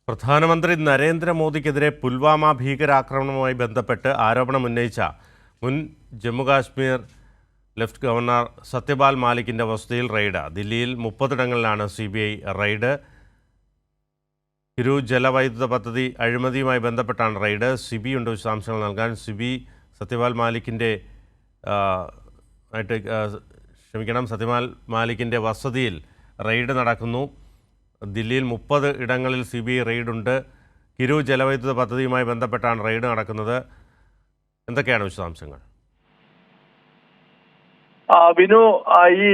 പ്രധാനമന്ത്രി നരേന്ദ്രമോദിക്കെതിരെ പുൽവാമ ഭീകരാക്രമണവുമായി ബന്ധപ്പെട്ട് ആരോപണമുന്നയിച്ച മുൻ ജമ്മുകാശ്മീർ ലെഫ്റ്റ് ഗവർണർ സത്യപാൽ മാലിക്കിൻ്റെ വസതിയിൽ റെയ്ഡ്. ദില്ലിയിൽ 30ഇടങ്ങളിലാണ് CBI റെയ്ഡ്. ജലവൈദ്യുത പദ്ധതി അഴിമതിയുമായി ബന്ധപ്പെട്ടാണ് റെയ്ഡ്. സിബി ഉണ്ട് വിശദാംശങ്ങൾ നൽകാൻ. സിബി, സത്യപാൽ മാലിക്കിൻ്റെ വസതിയിൽ റെയ്ഡ് നടക്കുന്നു. ദില്ലിയിൽ 30 ഇടങ്ങളിൽ CBI റെയ്ഡുണ്ട്. ജലവൈദ്യുത പദ്ധതിയുമായി ബന്ധപ്പെട്ടാണ് റെയ്ഡ് നടക്കുന്നത്. എന്തൊക്കെയാണ് വിശദാംശങ്ങൾ? വിനു, ഈ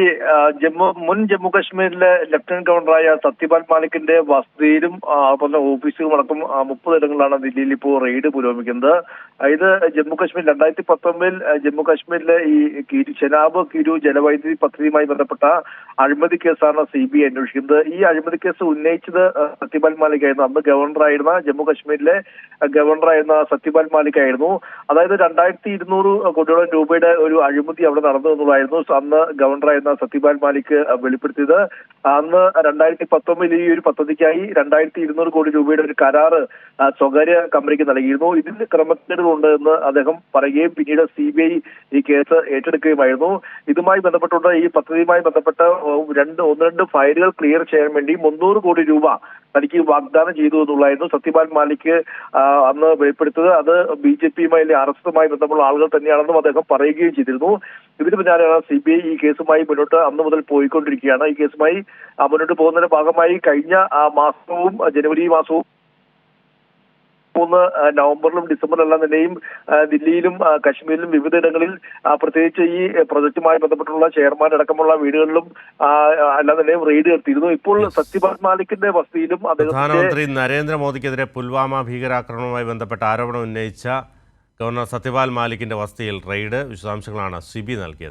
മുൻ ജമ്മു കാശ്മീരിലെ ലഫ്റ്റനന്റ് ഗവർണറായ സത്യപാൽ മാലിക്കിന്റെ വസതിയിലും അതുപോലെ ഓഫീസുകളും അടക്കം 30 ഇടങ്ങളിലാണ് ദില്ലിയിൽ ഇപ്പോൾ റെയ്ഡ് പുരോഗമിക്കുന്നത്. ഇത് ജമ്മു കാശ്മീർ 2019 ജമ്മു കാശ്മീരിലെ ഈ ചെനാബ് ജലവൈദ്യുതി പദ്ധതിയുമായി ബന്ധപ്പെട്ട അഴിമതി കേസാണ് CBI അന്വേഷിക്കുന്നത്. ഈ അഴിമതി കേസ് ഉന്നയിച്ചത് സത്യപാൽ മാലിക് ആയിരുന്നു. അന്ന് ഗവർണറായിരുന്ന ജമ്മു കാശ്മീരിലെ ഗവർണറായിരുന്ന സത്യപാൽ മാലിക് ആയിരുന്നു. അതായത് 2200 കോടിയോളം രൂപയുടെ ഒരു അഴിമതി അവിടെ നടന്നു എന്നുള്ളതായിരുന്നു അന്ന് ഗവർണറായിരുന്ന സത്യപാൽ മാലിക് വെളിപ്പെടുത്തിയത്. അന്ന് 2019 ഈ ഒരു പദ്ധതിക്കായി 2200 കോടി രൂപയുടെ ഒരു കരാറ് സ്വകാര്യ കമ്പനിക്ക് നൽകിയിരുന്നു. ഇതിൽ ക്രമക്കേടുകളുണ്ട് എന്ന് അദ്ദേഹം പറയുകയും പിന്നീട് CBI ഈ കേസ് ഏറ്റെടുക്കുകയുമായിരുന്നു. ഇതുമായി ബന്ധപ്പെട്ടുകൊണ്ട് ഈ പദ്ധതിയുമായി ബന്ധപ്പെട്ട് ഒന്ന് രണ്ട് ഫയലുകൾ ക്ലിയർ ചെയ്യാൻ വേണ്ടി 300 കോടി രൂപ തനിക്ക് വാഗ്ദാനം ചെയ്തു എന്നുള്ളതായിരുന്നു സത്യപാൽ മാലിക് അന്ന് വെളിപ്പെടുത്തത്. അത് BJPയുമായി RSSുമായി ബന്ധമുള്ള ആളുകൾ തന്നെയാണെന്നും അദ്ദേഹം പറയുകയും ചെയ്തിരുന്നു. ഇതിന് പിന്നാലെയാണ് CBI ഈ കേസുമായി മുന്നോട്ട് അന്ന് മുതൽ പോയിക്കൊണ്ടിരിക്കുകയാണ്. ഈ കേസുമായി മുന്നോട്ട് പോകുന്നതിന്റെ ഭാഗമായി കഴിഞ്ഞ മാസവും ജനുവരി മാസവും നവംബറിലും ഡിസംബറിലെല്ലാം തന്നെയും ദില്ലിയിലും കശ്മീരിലും വിവിധയിടങ്ങളിൽ പ്രത്യേകിച്ച് ഈ പ്രൊജക്റ്റുമായി ബന്ധപ്പെട്ടുള്ള ചെയർമാൻ അടക്കമുള്ള വീടുകളിലും എല്ലാം തന്നെയും റെയ്ഡ് നടത്തിയിരുന്നു. ഇപ്പോൾ സത്യപാൽ മാലിക്കിന്റെ വസതിയിലും പ്രധാനമന്ത്രി നരേന്ദ്രമോദിക്കെതിരെ പുൽവാമ ഭീകരാക്രമണവുമായി ബന്ധപ്പെട്ട ആരോപണം ഉന്നയിച്ച ഗവർണർ സത്യപാൽ മാലിക്കിന്റെ വസതിയിൽ റെയ്ഡ്. വിശദാംശങ്ങളാണ് CB നൽകിയത്.